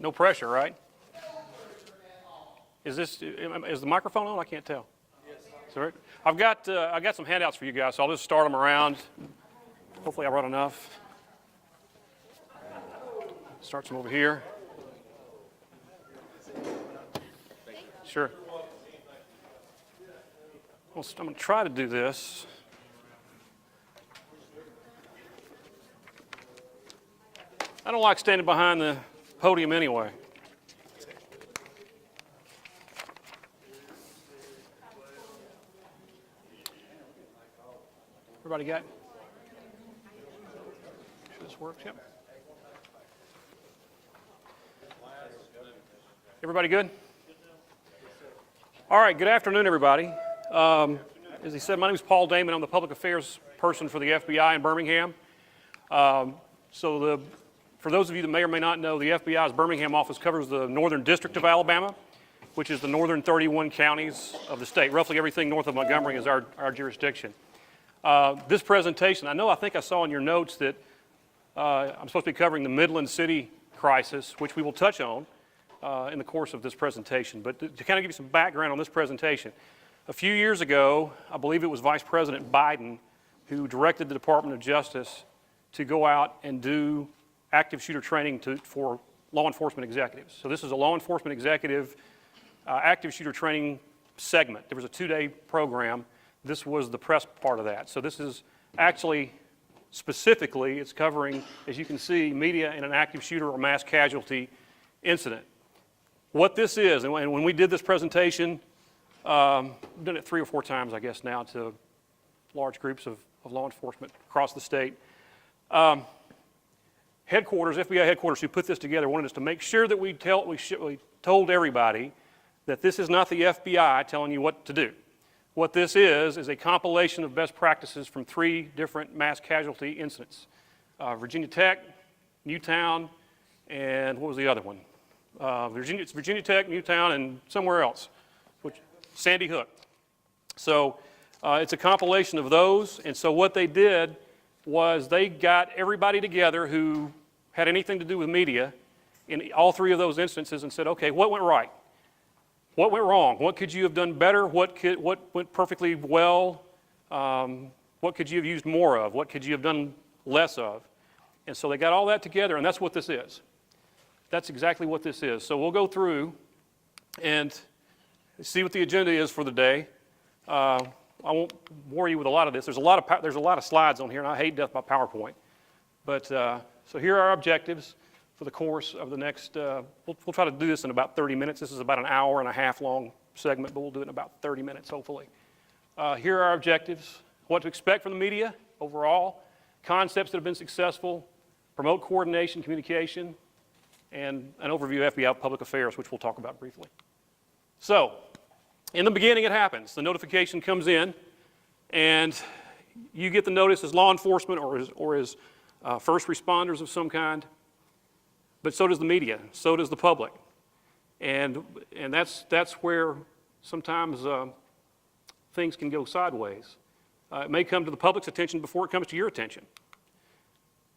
No pressure, right? Is the microphone on? I can't tell. Yes. I've got some handouts for you guys, so I'll just start them around. Hopefully I brought enough. Start some over here. Sure. Well, I'm going to try to do this. I don't like standing behind the podium anyway. Everybody got? Sure this works, yep. Everybody good? All right, good afternoon, everybody. As he said, my name is Paul Damon. I'm the public affairs person for the FBI in Birmingham. For those of you that may or may not know, the FBI's Birmingham office covers the Northern District of Alabama, which is the northern 31 counties of the state. Roughly everything north of Montgomery is our jurisdiction. This presentation, I think I saw in your notes that I'm supposed to be covering the Midland City crisis, which we will touch on in the course of this presentation. But to kind of give you some background on this presentation, a few years ago, I believe it was Vice President Biden who directed the Department of Justice to go out and do active shooter training for law enforcement executives. So this is a law enforcement executive active shooter training segment. There was a 2-day program. This was the press part of that. So this is actually specifically, it's covering, as you can see, media in an active shooter or mass casualty incident. What this is, and when we did this presentation, we've done it 3 or 4 times, I guess, now to large groups of law enforcement across the state. FBI headquarters who put this together wanted us to make sure that we told everybody that this is not the FBI telling you what to do. What this is a compilation of best practices from 3 different mass casualty incidents. Virginia Tech, Newtown, and what was the other one? It's Virginia Tech, Newtown, and somewhere else, Sandy Hook. So it's a compilation of those, and so what they did was they got everybody together who had anything to do with media in all 3 of those instances and said, okay, what went right? What went wrong? What could you have done better? What went perfectly well? What could you have used more of? What could you have done less of? And so they got all that together, and that's what this is. That's exactly what this is. So we'll go through and see what the agenda is for the day. I won't bore you with a lot of this. There's a lot of slides on here, and I hate death by PowerPoint. But so here are our objectives for the course of the next. We'll try to do this in about 30 minutes. This is about an hour and a half long segment, but we'll do it in about 30 minutes, hopefully. Here are our objectives: what to expect from the media overall, concepts that have been successful, promote coordination, communication, and an overview of FBI public affairs, which we'll talk about briefly. So, in the beginning, it happens. The notification comes in, and you get the notice as law enforcement or as first responders of some kind, but so does the media, so does the public. And that's where sometimes things can go sideways. It may come to the public's attention before it comes to your attention.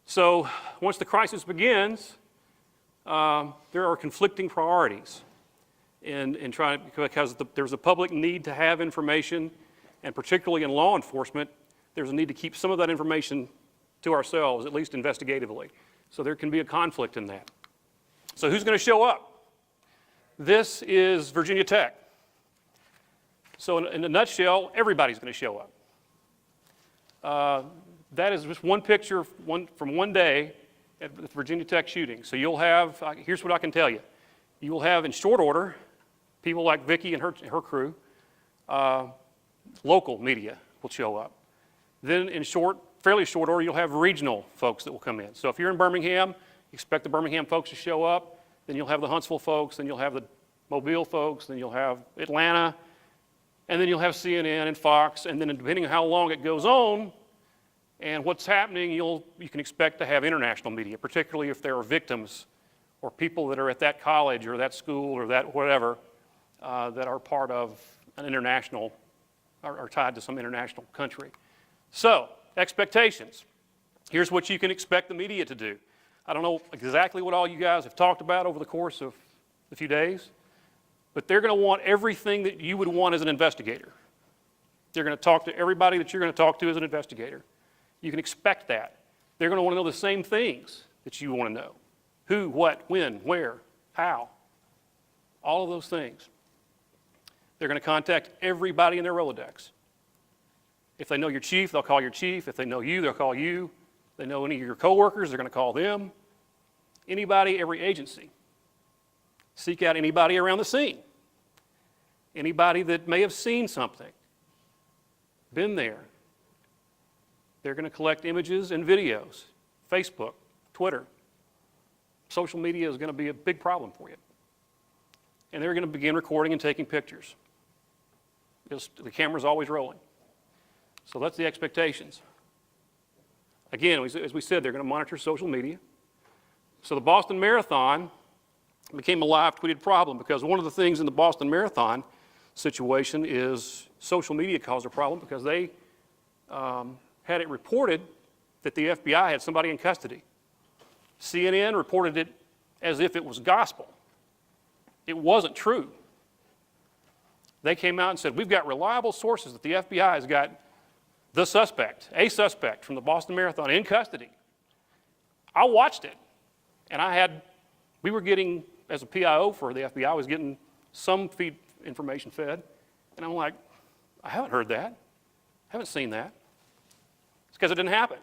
So once the crisis begins, there are conflicting priorities because there's a public need to have information, and particularly in law enforcement, there's a need to keep some of that information to ourselves, at least investigatively. So there can be a conflict in that. So who's going to show up? This is Virginia Tech. So in a nutshell, everybody's going to show up. That is just one picture from one day at the Virginia Tech shooting. So you'll have, here's what I can tell you. You will have, in short order, people like Vicki and her crew. Local media will show up. Then in fairly short order, you'll have regional folks that will come in. So if you're in Birmingham, expect the Birmingham folks to show up. Then you'll have the Huntsville folks. Then you'll have the Mobile folks. Then you'll have Atlanta. And then you'll have CNN and Fox. And then depending on how long it goes on and what's happening, you can expect to have international media, particularly if there are victims or people that are at that college or that school or that whatever that are part of an international, are tied to some international country. So, expectations. Here's what you can expect the media to do. I don't know exactly what all you guys have talked about over the course of a few days, but they're going to want everything that you would want as an investigator. They're going to talk to everybody that you're going to talk to as an investigator. You can expect that. They're going to want to know the same things that you want to know. Who, what, when, where, how. All of those things. They're going to contact everybody in their Rolodex. If they know your chief, they'll call your chief. If they know you, they'll call you. If they know any of your coworkers, they're going to call them. Anybody, every agency. Seek out anybody around the scene. Anybody that may have seen something, been there. They're going to collect images and videos. Facebook, Twitter. Social media is going to be a big problem for you. And they're going to begin recording and taking pictures. Because the camera's always rolling. So that's the expectations. Again, as we said, they're going to monitor social media. So the Boston Marathon became a live tweeted problem because one of the things in the Boston Marathon situation is social media caused a problem because they had it reported that the FBI had somebody in custody. CNN reported it as if it was gospel. It wasn't true. They came out and said, we've got reliable sources that the FBI has got the suspect, a suspect from the Boston Marathon in custody. I watched it, and we were getting, as a PIO for the FBI, I was getting some feed information fed, and I'm like, I haven't heard that. I haven't seen that. It's because it didn't happen.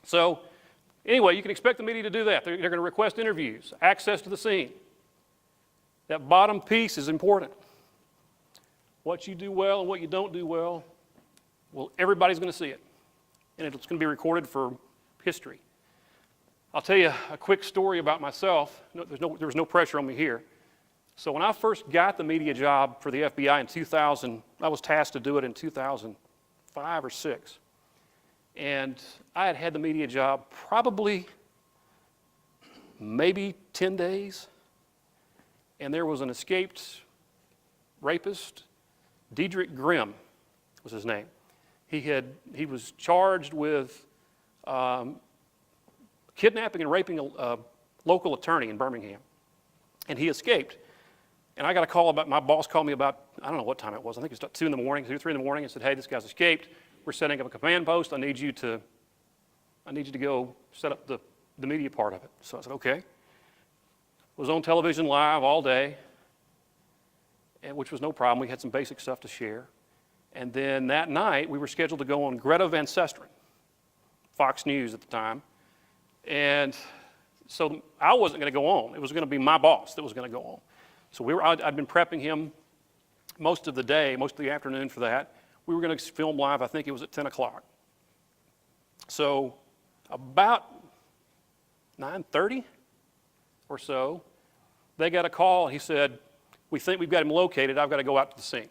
So anyway, you can expect the media to do that. They're going to request interviews, access to the scene. That bottom piece is important. What you do well and what you don't do well, everybody's going to see it. And it's going to be recorded for history. I'll tell you a quick story about myself. There was no pressure on me here. So when I first got the media job for the FBI in 2000, I was tasked to do it in 2005 or 6. And I had had the media job probably maybe 10 days. And there was an escaped rapist, Diedrich Grimm was his name. He was charged with kidnapping and raping a local attorney in Birmingham. And he escaped. And I got a call my boss called me about, I don't know what time it was. I think it was about 2 in the morning, 2 or 3 in the morning, and said, hey, this guy's escaped. We're setting up a command post. I need you to go set up the media part of it. So I said, okay. Was on television live all day, which was no problem. We had some basic stuff to share. And then that night, we were scheduled to go on Greta Van Susteren, Fox News at the time. And so I wasn't going to go on. It was going to be my boss that was going to go on. So I'd been prepping him most of the day, most of the afternoon for that. We were going to film live, I think it was at 10 o'clock. So about 9:30 or so, they got a call. He said, we think we've got him located. I've got to go out to the scene.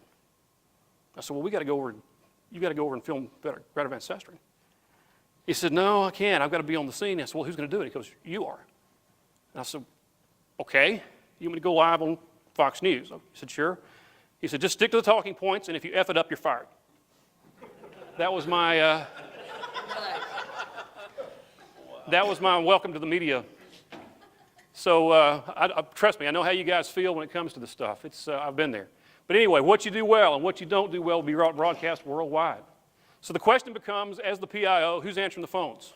I said, well, you got to go over and film Greta Van Susteren. He said, no, I can't. I've got to be on the scene. I said, well, who's going to do it? He goes, you are. And I said, okay. You want me to go live on Fox News? I said, sure. He said, just stick to the talking points, and if you F it up, you're fired. That was my welcome to the media. So trust me, I know how you guys feel when it comes to this stuff. I've been there. But anyway, what you do well and what you don't do well will be broadcast worldwide. So the question becomes, as the PIO, who's answering the phones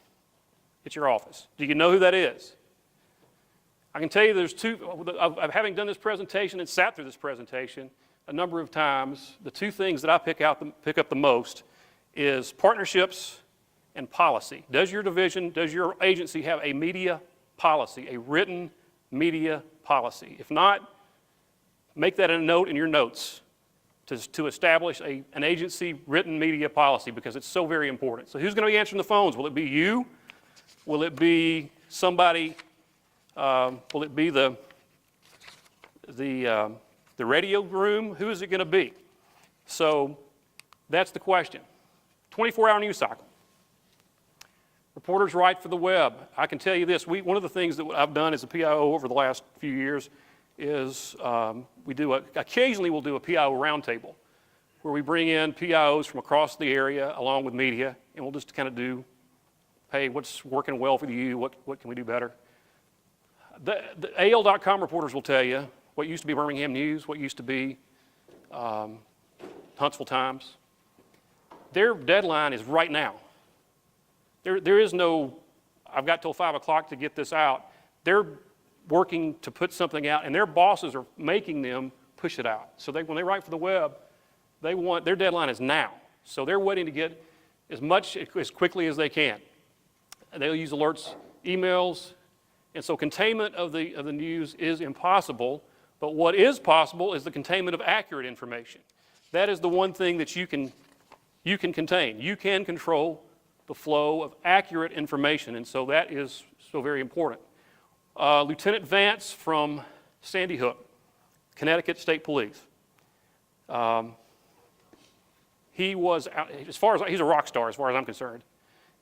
at your office? Do you know who that is? I can tell you there's having done this presentation and sat through this presentation a number of times, the two things that I pick up the most is partnerships and policy. Does your division, does your agency have a media policy, a written media policy? If not, make that a note in your notes to establish an agency written media policy because it's so very important. So who's going to be answering the phones? Will it be you? Will it be somebody? Will it be the radio room? Who is it going to be? So that's the question. 24-hour news cycle. Reporters write for the web. I can tell you this. One of the things that I've done as a PIO over the last few years is occasionally we'll do a PIO roundtable where we bring in PIOs from across the area along with media, and we'll just kind of do hey, what's working well for you? What can we do better? The AL.com reporters will tell you what used to be Birmingham News, what used to be Huntsville Times. Their deadline is right now. There is no, I've got till 5 o'clock to get this out. They're working to put something out, and their bosses are making them push it out. So when they write for the web, their deadline is now. So they're waiting to get as quickly as they can. They'll use alerts, emails, and so containment of the news is impossible, but what is possible is the containment of accurate information. That is the one thing that you can contain. You can control the flow of accurate information, and so that is so very important. Lieutenant Vance from Sandy Hook, Connecticut State Police. He was, he's a rock star as far as I'm concerned.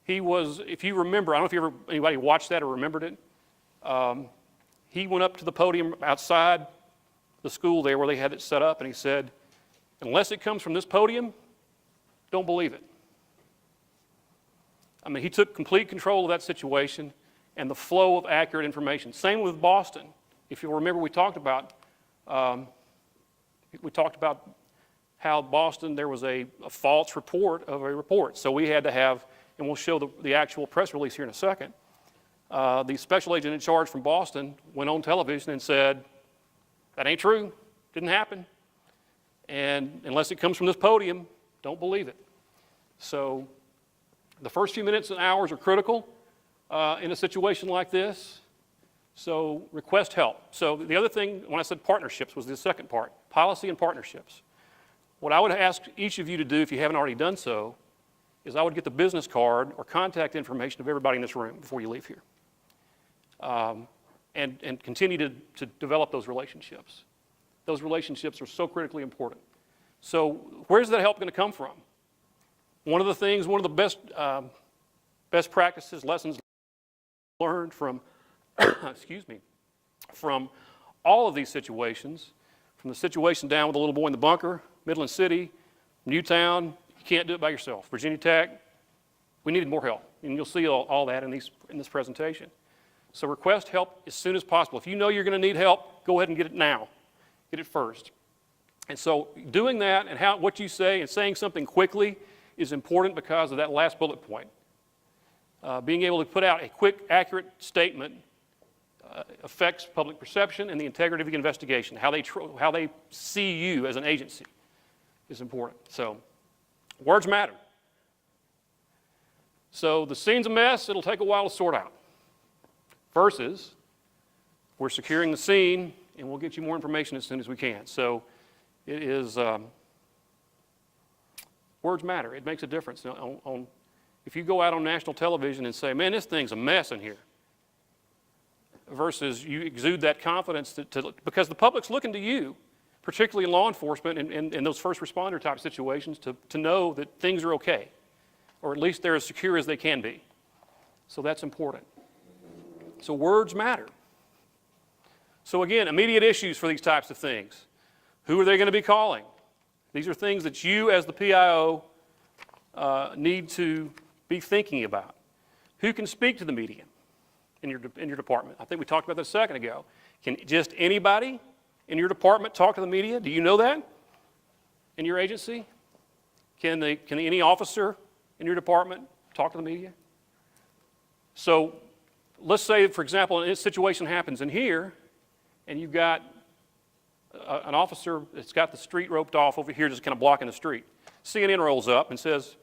He was, if you remember, I don't know if anybody watched that or remembered it. He went up to the podium outside the school there where they had it set up, and he said, unless it comes from this podium, don't believe it. I mean, he took complete control of that situation and the flow of accurate information. Same with Boston. If you'll remember, we talked about how Boston, there was a false report of a report. So we had to have, and we'll show the actual press release here in a second, the special agent in charge from Boston went on television and said, that ain't true, didn't happen, and unless it comes from this podium, don't believe it. So the first few minutes and hours are critical in a situation like this, so request help. So the other thing, when I said partnerships, was the second part, policy and partnerships. What I would ask each of you to do, if you haven't already done so, is I would get the business card or contact information of everybody in this room before you leave here. And continue to develop those relationships. Those relationships are so critically important. So where's that help going to come from? One of the best practices, lessons learned from, excuse me, from all of these situations, from the situation down with the little boy in the bunker, Midland City, Newtown, you can't do it by yourself. Virginia Tech, we needed more help. And you'll see all that in this presentation. So request help as soon as possible. If you know you're going to need help, go ahead and get it now. Get it first. And so doing that and what you say and saying something quickly is important because of that last bullet point. Being able to put out a quick, accurate statement affects public perception and the integrity of the investigation. How they see you as an agency is important. So words matter. So the scene's a mess. It'll take a while to sort out. Versus, we're securing the scene, and we'll get you more information as soon as we can. So it is, words matter. It makes a difference. If you go out on national television and say, man, this thing's a mess in here, versus you exude that confidence because the public's looking to you, particularly in law enforcement and those first responder type situations, to know that things are okay, or at least they're as secure as they can be. So that's important. So words matter. So again, immediate issues for these types of things. Who are they going to be calling? These are things that you as the PIO need to be thinking about. Who can speak to the media in your department? I think we talked about that a second ago. Can just anybody in your department talk to the media? Do you know that in your agency? Can any officer in your department talk to the media? So let's say, for example, a situation happens in here, and you've got an officer that's got the street roped off over here, just kind of blocking the street. CNN rolls up and says,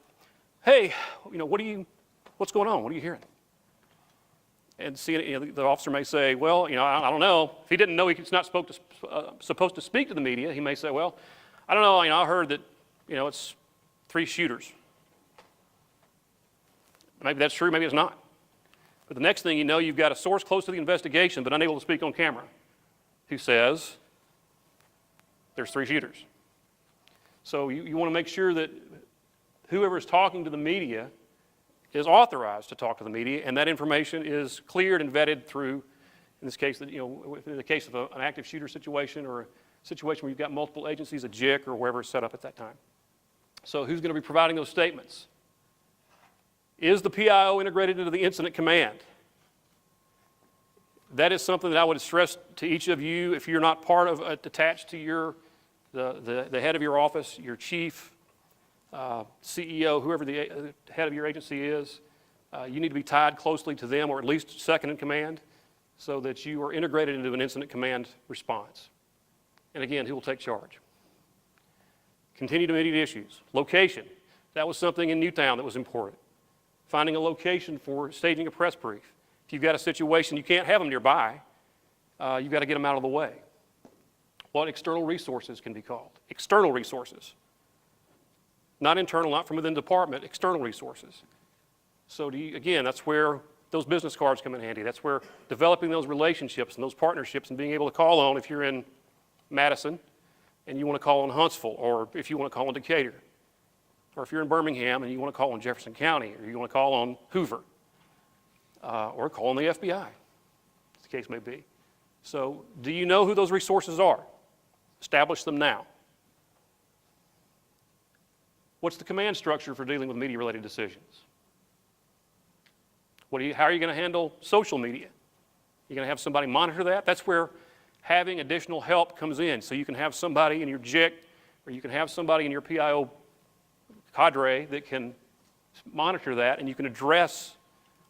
"Hey, what's going on? What are you hearing?" And CNN, the officer may say, "Well, I don't know." If he didn't know he's not supposed to speak to the media, he may say, "Well, I don't know. I heard that, it's 3 shooters." Maybe that's true. Maybe it's not. But the next thing you know, you've got a source close to the investigation but unable to speak on camera who says there's 3 shooters. So you want to make sure that whoever is talking to the media is authorized to talk to the media, and that information is cleared and vetted through, in this case, in the case of an active shooter situation or a situation where you've got multiple agencies, a JIC, or wherever it's set up at that time. So who's going to be providing those statements? Is the PIO integrated into the incident command? That is something that I would stress to each of you if you're not part of, attached to the head of your office, your chief, CEO, whoever the head of your agency is. You need to be tied closely to them, or at least second in command, so that you are integrated into an incident command response. And again, who will take charge? Continued immediate issues. Location. That was something in Newtown that was important. Finding a location for staging a press brief. If you've got a situation, you can't have them nearby. You've got to get them out of the way. What external resources can be called? External resources. Not internal, not from within the department, external resources. So again, that's where those business cards come in handy. That's where developing those relationships and those partnerships and being able to call on, if you're in Madison and you want to call on Huntsville, or if you want to call on Decatur, or if you're in Birmingham and you want to call on Jefferson County, or you want to call on Hoover, or call on the FBI, as the case may be. So do you know who those resources are? Establish them now. What's the command structure for dealing with media-related decisions? How are you going to handle social media? You're going to have somebody monitor that? That's where having additional help comes in. So you can have somebody in your JIC, or you can have somebody in your PIO cadre that can monitor that, and you can address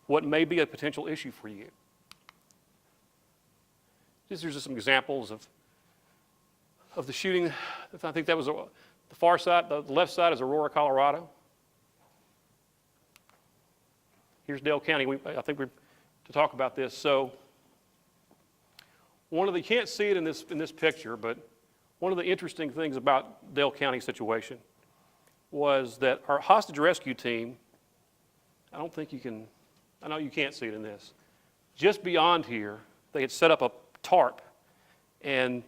what may be a potential issue for you. These are just some examples of the shooting. I think that was the far side, the left side is Aurora, Colorado. Here's Dale County. I think we're to talk about this. So you can't see it in this picture, but one of the interesting things about Dale County situation was that our hostage rescue team, I know you can't see it in this, just beyond here, they had set up a tarp, and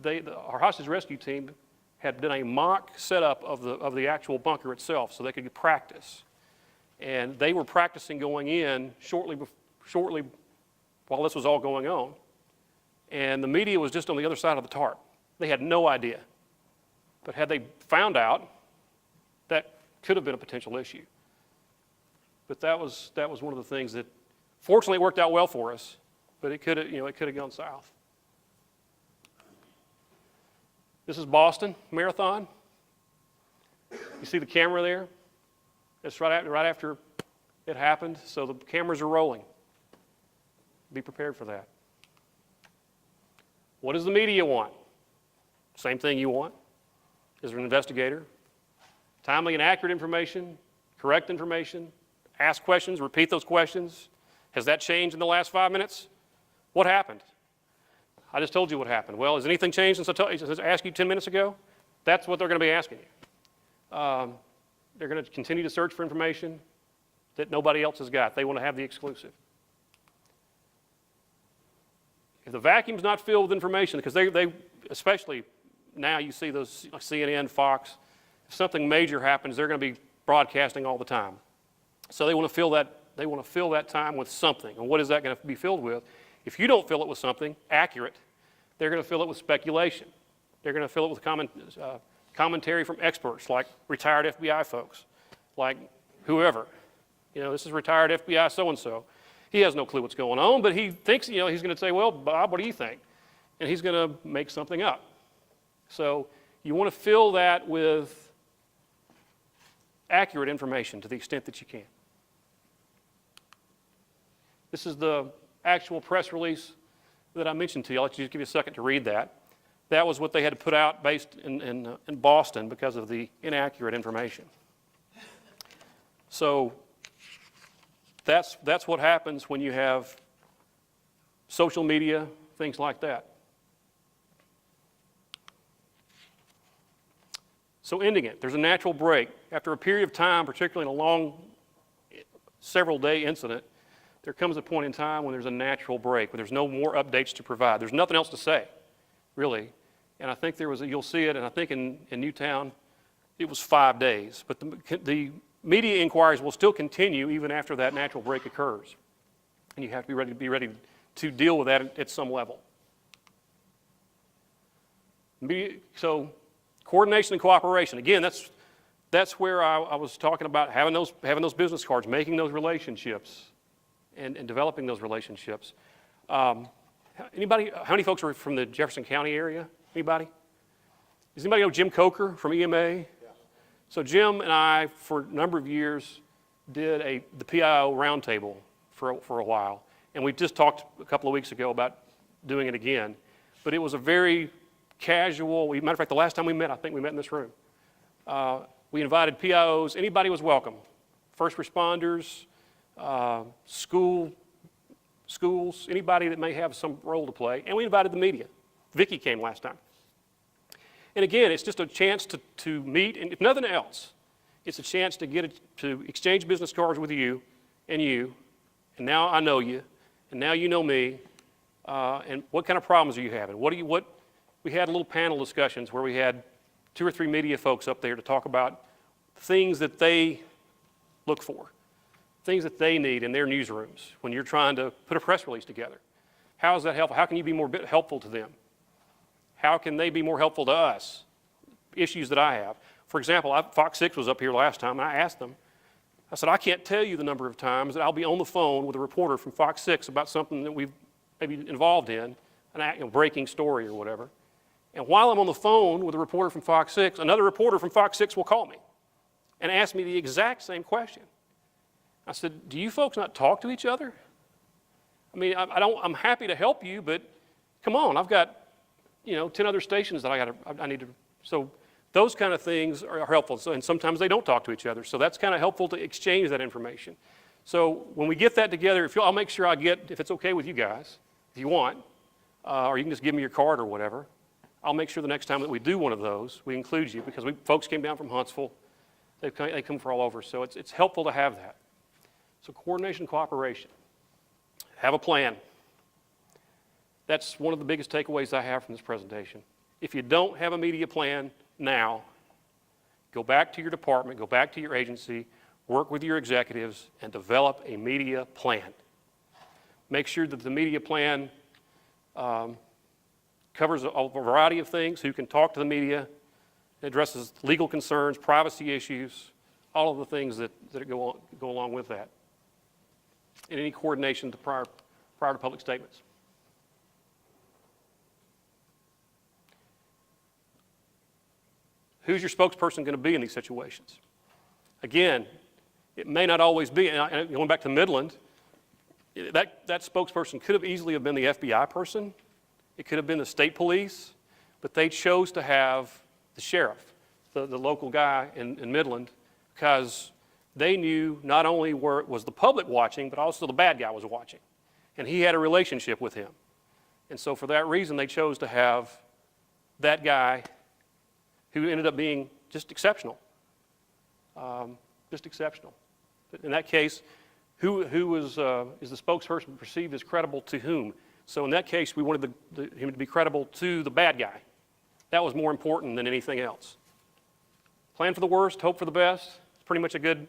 our hostage rescue team had done a mock setup of the actual bunker itself so they could practice. And they were practicing going in shortly while this was all going on. And the media was just on the other side of the tarp. They had no idea. But had they found out, that could have been a potential issue. But that was one of the things that, fortunately, it worked out well for us. But it could have gone south. This is Boston Marathon. You see the camera there? It's right after it happened, so the cameras are rolling. Be prepared for that. What does the media want? Same thing you want as an investigator. Timely and accurate information, correct information, ask questions, repeat those questions. Has that changed in the last 5 minutes? What happened? I just told you what happened. Well, has anything changed since I asked you 10 minutes ago? That's what they're going to be asking you. They're going to continue to search for information that nobody else has got. They want to have the exclusive. If the vacuum's not filled with information, because they especially now you see those CNN, Fox, if something major happens, they're going to be broadcasting all the time. So they want to fill that time with something. And what is that going to be filled with? If you don't fill it with something accurate, they're going to fill it with speculation. They're going to fill it with commentary from experts like retired FBI folks, like whoever. This is retired FBI so-and-so. He has no clue what's going on, but he thinks, he's going to say, well, Bob, what do you think? And he's going to make something up. So you want to fill that with accurate information to the extent that you can. This is the actual press release that I mentioned to you. I'll let you just give you a second to read that. That was what they had to put out based in Boston because of the inaccurate information. So that's what happens when you have social media, things like that. So ending it, there's a natural break. After a period of time, particularly in a long, several-day incident, there comes a point in time when there's a natural break, when there's no more updates to provide. There's nothing else to say, really. And I think you'll see it, and I think in Newtown, it was 5 days. But the media inquiries will still continue even after that natural break occurs. And you have to be ready to deal with that at some level. So coordination and cooperation. Again, that's that's where I was talking about having those business cards, making those relationships, and developing those relationships. Anybody? How many folks are from the Jefferson County area? Anybody? Does anybody know Jim Coker from EMA? Yeah. So Jim and I, for a number of years, did the PIO roundtable for a while, and we just talked a couple of weeks ago about doing it again. But it was a very casual. Matter of fact, the last time we met, I think we met in this room. We invited PIOs. Anybody was welcome. First responders, schools, anybody that may have some role to play. And we invited the media. Vicki came last time. And again, it's just a chance to meet, and if nothing else, it's a chance to exchange business cards with you, and now I know you, and now you know me, and what kind of problems are you having? We had little panel discussions where we had 2 or 3 media folks up there to talk about things that they look for, things that they need in their newsrooms when you're trying to put a press release together. How is that helpful? How can you be more helpful to them? How can they be more helpful to us? Issues that I have. For example, Fox 6 was up here last time, and I asked them, I said, I can't tell you the number of times that I'll be on the phone with a reporter from Fox 6 about something that we've maybe involved in, a breaking story or whatever. And while I'm on the phone with a reporter from Fox 6, another reporter from Fox 6 will call me and ask me the exact same question. I said, do you folks not talk to each other? I mean, I'm happy to help you, but come on, I've got 10 other stations that I need to. So those kind of things are helpful. And sometimes they don't talk to each other. So that's kind of helpful to exchange that information. So when we get that together, I'll make sure if it's okay with you guys, if you want, or you can just give me your card or whatever. I'll make sure the next time that we do one of those, we include you, because folks came down from Huntsville. They come from all over, so it's helpful to have that. So coordination, cooperation. Have a plan. That's one of the biggest takeaways I have from this presentation. If you don't have a media plan now, go back to your department, go back to your agency, work with your executives, and develop a media plan. Make sure that the media plan covers a variety of things, who can talk to the media, addresses legal concerns, privacy issues, all of the things that go along with that, and any coordination prior to public statements. Who's your spokesperson going to be in these situations? Again, it may not always be, and going back to Midland, that spokesperson could have easily been the FBI person. It could have been the state police, but they chose to have the sheriff, the local guy in Midland, because they knew not only where it was the public watching, but also the bad guy was watching. And he had a relationship with him. And so for that reason, they chose to have that guy, who ended up being just exceptional. Just exceptional. But in that case, who is the spokesperson perceived as credible to whom? So in that case, we wanted him to be credible to the bad guy. That was more important than anything else. Plan for the worst, hope for the best. It's pretty much a good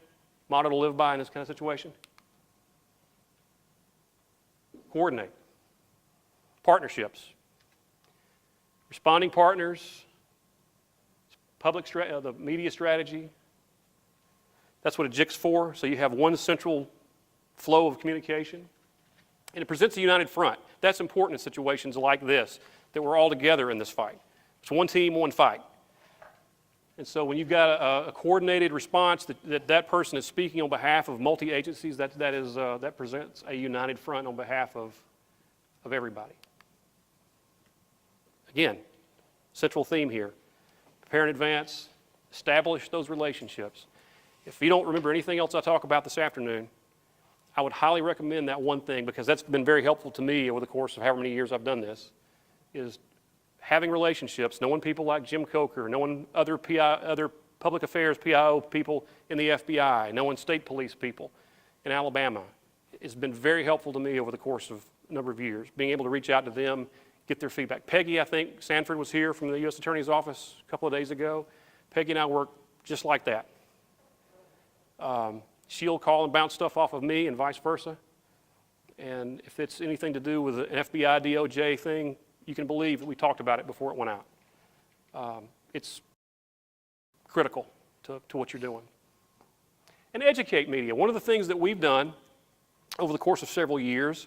motto to live by in this kind of situation. Coordinate. Partnerships. Responding partners. The media strategy. That's what a JIC's for. So you have one central flow of communication. And it presents a united front. That's important in situations like this, that we're all together in this fight. It's one team, one fight. And so when you've got a coordinated response that person is speaking on behalf of multi-agencies, that presents a united front on behalf of everybody. Again, central theme here. Prepare in advance, establish those relationships. If you don't remember anything else I talk about this afternoon, I would highly recommend that one thing, because that's been very helpful to me over the course of however many years I've done this, is having relationships, knowing people like Jim Coker, knowing other public affairs PIO people in the FBI, knowing state police people in Alabama. It's been very helpful to me over the course of a number of years, being able to reach out to them, get their feedback. Peggy, I think, Sanford was here from the U.S. Attorney's Office a couple of days ago. Peggy and I work just like that. She'll call and bounce stuff off of me and vice versa. And if it's anything to do with an FBI, DOJ thing, you can believe that we talked about it before it went out. It's critical to what you're doing. And educate media. One of the things that we've done over the course of several years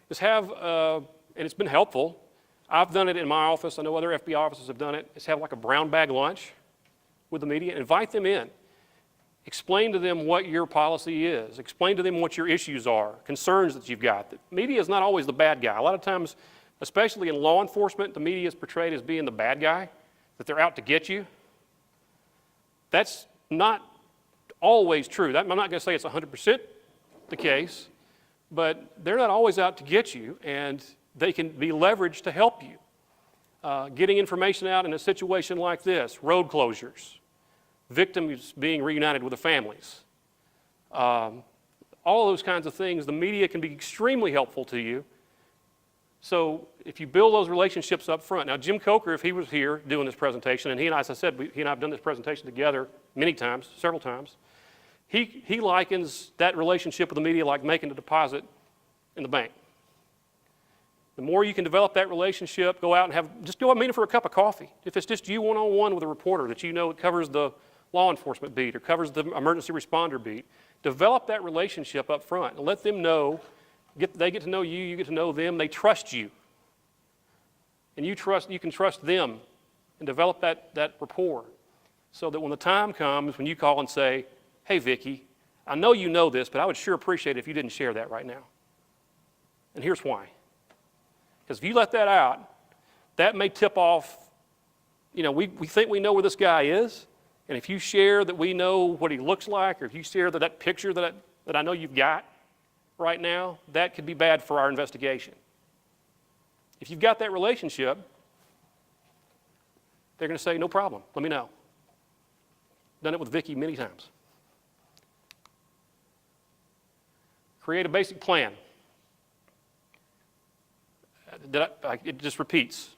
is have, and it's been helpful, I've done it in my office, I know other FBI offices have done it, is have like a brown bag lunch with the media, invite them in. Explain to them what your policy is. Explain to them what your issues are, concerns that you've got. The media is not always the bad guy. A lot of times, especially in law enforcement, the media is portrayed as being the bad guy, that they're out to get you. That's not always true. I'm not going to say it's 100% the case, but they're not always out to get you, and they can be leveraged to help you. Getting information out in a situation like this, road closures, victims being reunited with the families, all those kinds of things, the media can be extremely helpful to you. So if you build those relationships up front. Now, Jim Coker, if he was here doing this presentation, and he and I, as I said, he and I have done this presentation together many times, several times, he likens that relationship with the media like making a deposit in the bank. The more you can develop that relationship, go out and just go out and meet him for a cup of coffee. If it's just you one-on-one with a reporter that you know covers the law enforcement beat or covers the emergency responder beat, develop that relationship up front and let them know, they get to know you, you get to know them, they trust you. And you can trust them and develop that rapport so that when the time comes when you call and say, hey, Vicki, I know you know this, but I would sure appreciate it if you didn't share that right now. And here's why. Because if you let that out, that may tip off, we think we know where this guy is, and if you share that we know what he looks like, or if you share that picture that I know you've got right now, that could be bad for our investigation. If you've got that relationship, they're going to say, no problem, let me know. Done it with Vicki many times. Create a basic plan. It just repeats.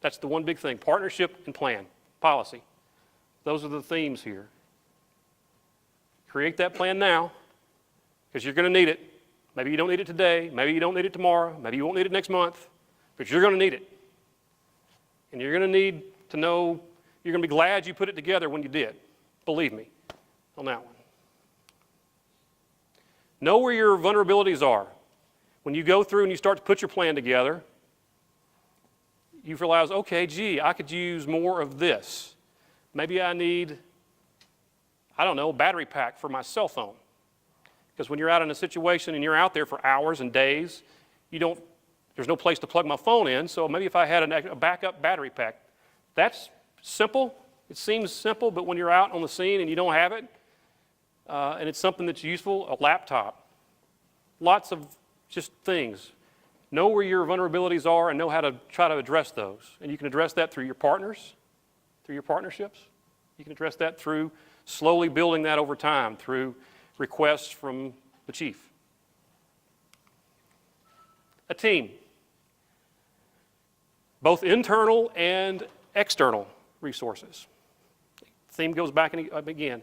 That's the one big thing. Partnership and plan. Policy. Those are the themes here. Create that plan now, because you're going to need it. Maybe you don't need it today. Maybe you don't need it tomorrow. Maybe you won't need it next month. But you're going to need it. And you're going to need to know, you're going to be glad you put it together when you did. Believe me on that one. Know where your vulnerabilities are. When you go through and you start to put your plan together, you realize, okay, gee, I could use more of this. Maybe I need, a battery pack for my cell phone. Because when you're out in a situation and you're out there for hours and days, there's no place to plug my phone in, so maybe if I had a backup battery pack. That's simple. It seems simple, but when you're out on the scene and you don't have it, and it's something that's useful, a laptop. Lots of just things. Know where your vulnerabilities are and know how to try to address those. And you can address that through your partners, through your partnerships. You can address that through slowly building that over time, through requests from the chief. A team. Both internal and external resources. The theme goes back again.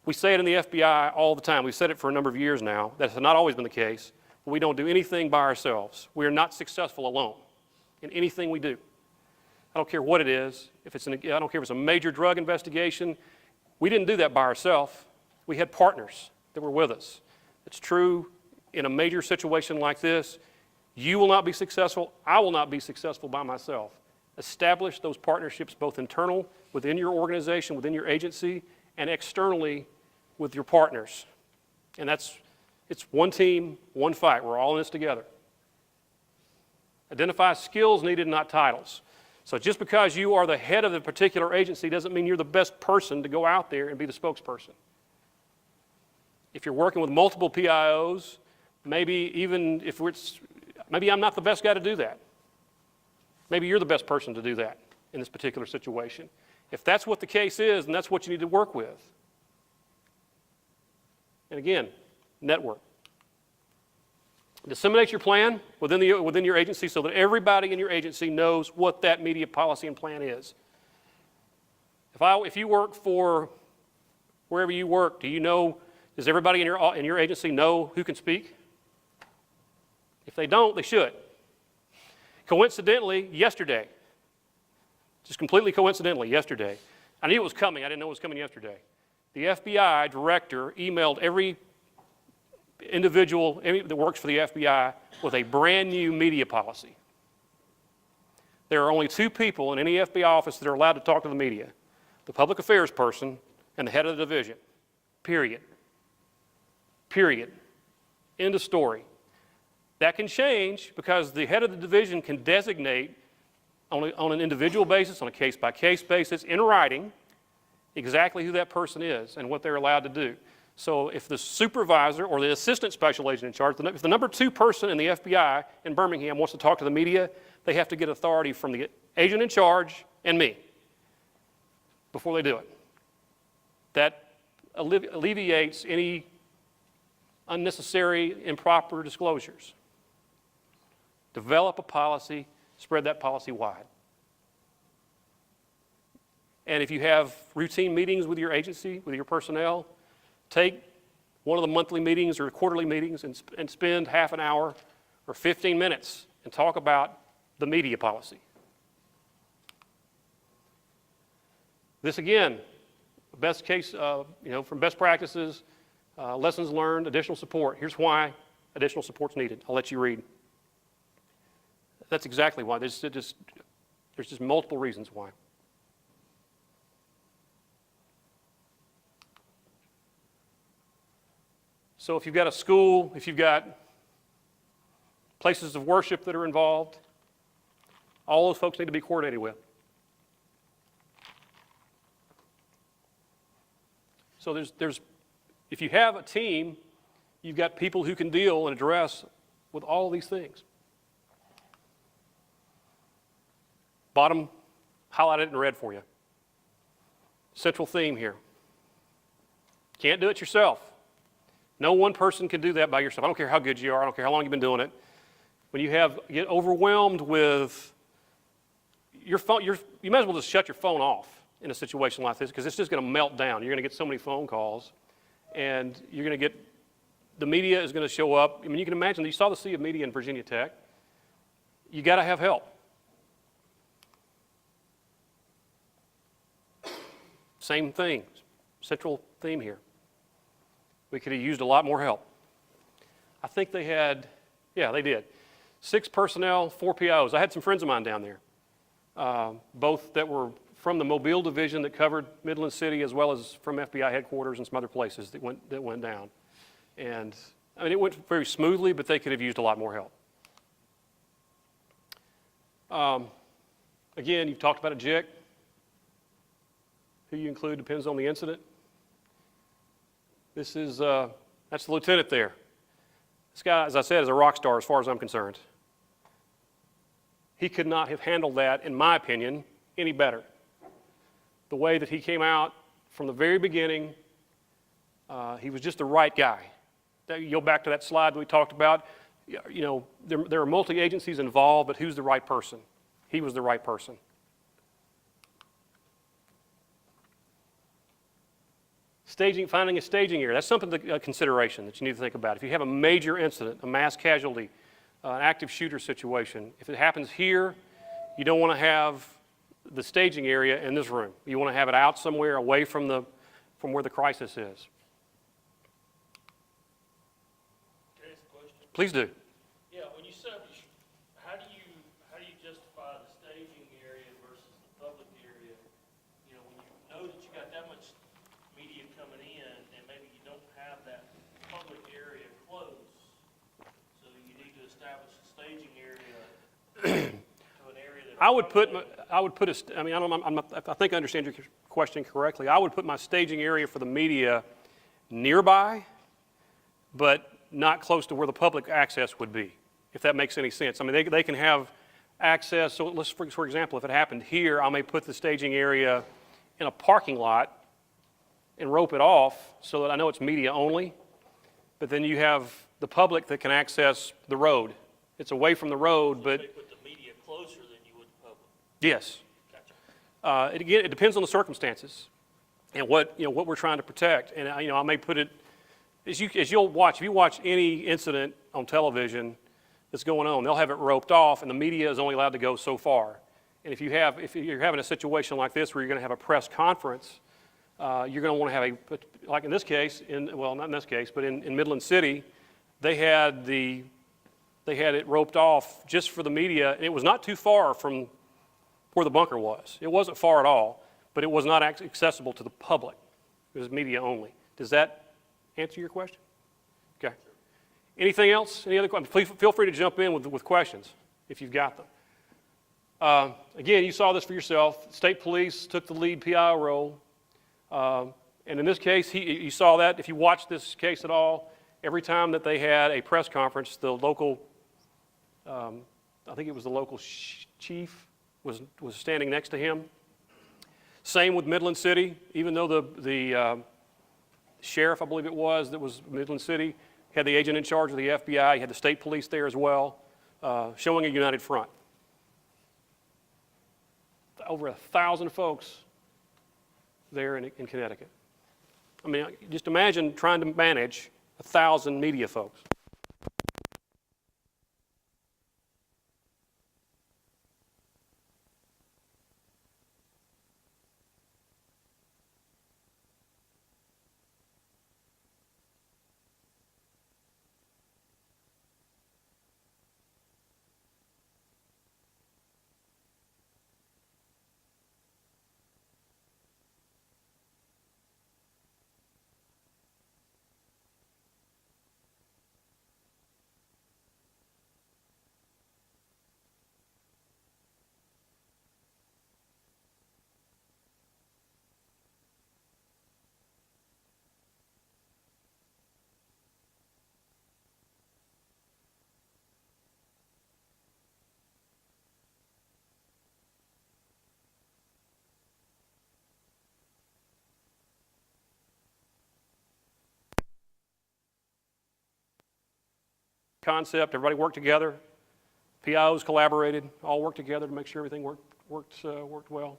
We say it in the FBI all the time. We've said it for a number of years now. That's not always been the case. But we don't do anything by ourselves. We are not successful alone in anything we do. I don't care what it is. I don't care if it's a major drug investigation. We didn't do that by ourselves. We had partners that were with us. It's true in a major situation like this. You will not be successful. I will not be successful by myself. Establish those partnerships both internal, within your organization, within your agency, and externally with your partners. And it's one team, one fight. We're all in this together. Identify skills needed, not titles. So just because you are the head of the particular agency doesn't mean you're the best person to go out there and be the spokesperson. If you're working with multiple PIOs, maybe I'm not the best guy to do that. Maybe you're the best person to do that in this particular situation. If that's what the case is, then that's what you need to work with. And again, network. Disseminate your plan within your agency so that everybody in your agency knows what that media policy and plan is. If you work for wherever you work, does everybody in your agency know who can speak? If they don't, they should. Coincidentally, yesterday, just completely coincidentally, yesterday, I knew it was coming. I didn't know it was coming yesterday. The FBI director emailed every individual that works for the FBI with a brand new media policy. There are only two people in any FBI office that are allowed to talk to the media: the public affairs person and the head of the division. Period. Period. End of story. That can change because the head of the division can designate on an individual basis, on a case-by-case basis, in writing, exactly who that person is and what they're allowed to do. So if the supervisor or the assistant special agent in charge, if the number 2 person in the FBI in Birmingham wants to talk to the media, they have to get authority from the agent in charge and me before they do it. That alleviates any unnecessary, improper disclosures. Develop a policy, spread that policy wide. And if you have routine meetings with your agency, with your personnel, take one of the monthly meetings or quarterly meetings and spend half an hour or 15 minutes and talk about the media policy. This again, best case, from best practices, lessons learned, additional support. Here's why additional support's needed. I'll let you read. That's exactly why. There's just multiple reasons why. So if you've got a school, if you've got places of worship that are involved, all those folks need to be coordinated with. So if you have a team, you've got people who can deal and address with all of these things. Bottom, highlighted in red for you. Central theme here. Can't do it yourself. No one person can do that by yourself. I don't care how good you are. I don't care how long you've been doing it. When you get overwhelmed with your phone, you might as well just shut your phone off in a situation like this because it's just going to melt down. You're going to get so many phone calls, and you're going to get, the media is going to show up. I mean, you can imagine, you saw the sea of media in Virginia Tech. You got to have help. Same thing, central theme here. We could have used a lot more help. I think they had, yeah, they did. 6 personnel, 4 PIOs. I had some friends of mine down there, both that were from the Mobile division that covered Midland City, as well as from FBI headquarters and some other places that went down. And I mean, it went very smoothly, but they could have used a lot more help. Again, you've talked about a JIC. Who you include depends on the incident. This is, that's the lieutenant there. This guy, as I said, is a rock star as far as I'm concerned. He could not have handled that, in my opinion, any better. The way that he came out from the very beginning, he was just the right guy. You go back to that slide that we talked about, you know, there are multi-agencies involved, but who's the right person? He was the right person. Finding a staging area, that's something to consideration that you need to think about. If you have a major incident, a mass casualty, an active shooter situation, if it happens here, you don't want to have the staging area in this room. You want to have it out somewhere away from where the crisis is. Can I ask a question? Please do. Yeah, when you said, how do you justify the staging area versus the public area? You know, when you know that you got that much media coming in, and maybe you don't have that public area close, so you need to establish a staging area to an area that. I think I understand your question correctly. I would put my staging area for the media nearby, but not close to where the public access would be, if that makes any sense. I mean, they can have access. So let's, for example, if it happened here, I may put the staging area in a parking lot and rope it off so that I know it's media only, but then you have the public that can access the road. It's away from the road, but. So you put the media closer than you would the public? Yes. Gotcha. It depends on the circumstances and what we're trying to protect. And I may put it, as you'll watch, if you watch any incident on television that's going on, they'll have it roped off, and the media is only allowed to go so far. And if you're having a situation like this where you're going to have a press conference, you're going to want to have like in this case, well, not in this case, but in Midland City, they had it roped off just for the media, and it was not too far from where the bunker was. It wasn't far at all, but it was not accessible to the public. It was media only. Does that answer your question? Okay. Anything else? Any other questions? Please feel free to jump in with questions if you've got them. Again, you saw this for yourself. State police took the lead PIO role. And in this case, you saw that. If you watched this case at all, every time that they had a press conference, the local, I think it was the local chief, was standing next to him. Same with Midland City, even though the sheriff, I believe it was, that was Midland City, had the agent in charge of the FBI, he had the state police there as well, showing a united front. Over 1,000 folks there in Connecticut. I mean, just imagine trying to manage 1,000 media folks. Concept, everybody worked together. PIOs collaborated, all worked together to make sure everything worked well.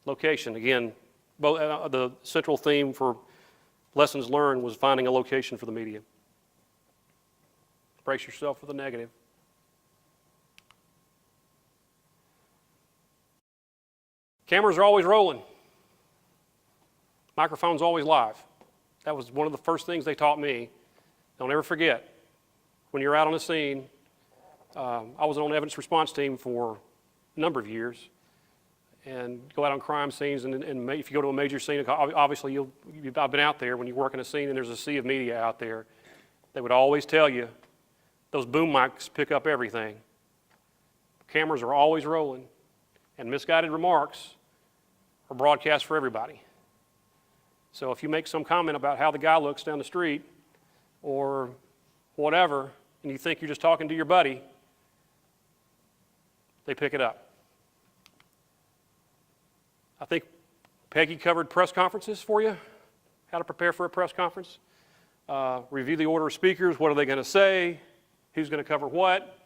Location, again, the central theme for lessons learned was finding a location for the media. Brace yourself for the negative. Cameras are always rolling. Microphone's always live. That was one of the first things they taught me. Don't ever forget, when you're out on a scene, I was on an evidence response team for a number of years, and go out on crime scenes, and if you go to a major scene, obviously I've been out there when you work in a scene and there's a sea of media out there. They would always tell you, those boom mics pick up everything. Cameras are always rolling. And misguided remarks are broadcast for everybody. So if you make some comment about how the guy looks down the street or whatever, and you think you're just talking to your buddy, they pick it up. I think Peggy covered press conferences for you, how to prepare for a press conference. Review the order of speakers, what are they going to say, who's going to cover what.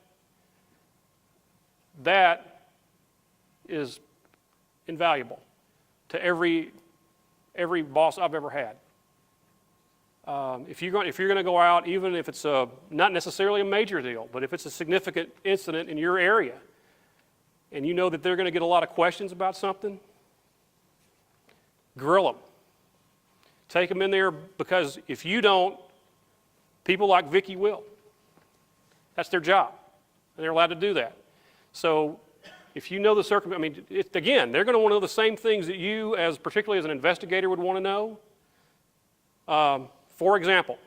That is invaluable to every boss I've ever had. If you're going to go out, even if it's not necessarily a major deal, but if it's a significant incident in your area, and you know that they're going to get a lot of questions about something, grill them. Take them in there, because if you don't, people like Vicki will. That's their job, and they're allowed to do that. So if you know the circumstances, I mean, again, they're going to want to know the same things that you, particularly as an investigator, would want to know. For example,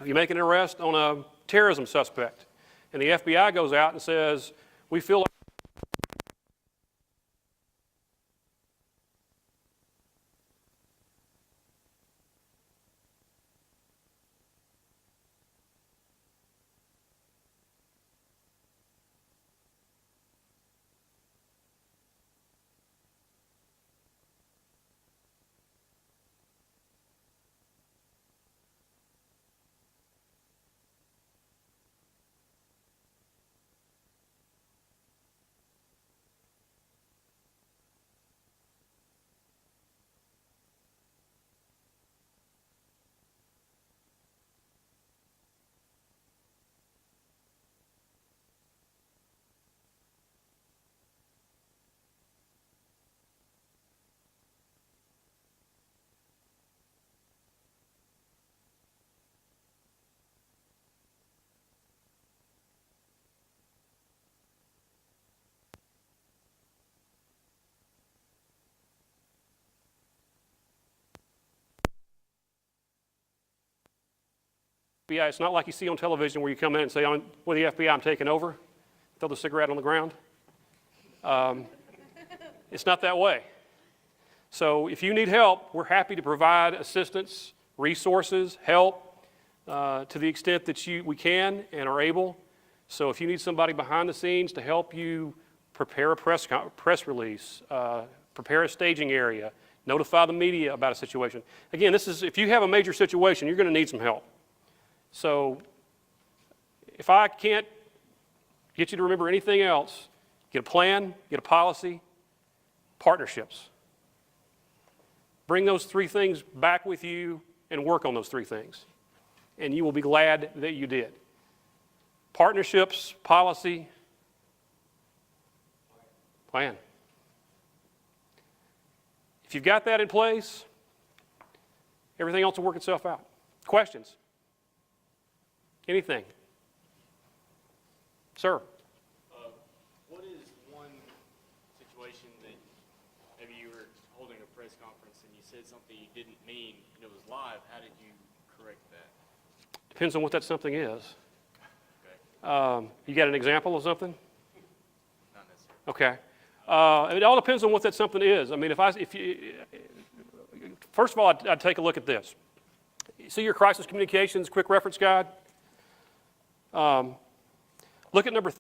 if you make an arrest on a terrorism suspect, and the FBI goes out and says, we feel like FBI, it's not like you see on television where you come in and say, with the FBI, I'm taking over, throw the cigarette on the ground. It's not that way. So if you need help, we're happy to provide assistance, resources, help to the extent that we can and are able. So if you need somebody behind the scenes to help you prepare a press release, prepare a staging area, notify the media about a situation. Again, if you have a major situation, you're going to need some help. So if I can't get you to remember anything else, get a plan, get a policy, partnerships. Bring those three things back with you and work on those three things. And you will be glad that you did. Partnerships, policy, plan. If you've got that in place, everything else will work itself out. Questions? Anything? Sir? What is one situation that maybe you were holding a press conference and you said something you didn't mean and it was live? How did you correct that? Depends on what that something is. Okay. You got an example of something? Not necessarily. Okay. It all depends on what that something is. I mean, first of all, I'd take a look at this. See your crisis communications quick reference guide? Look at number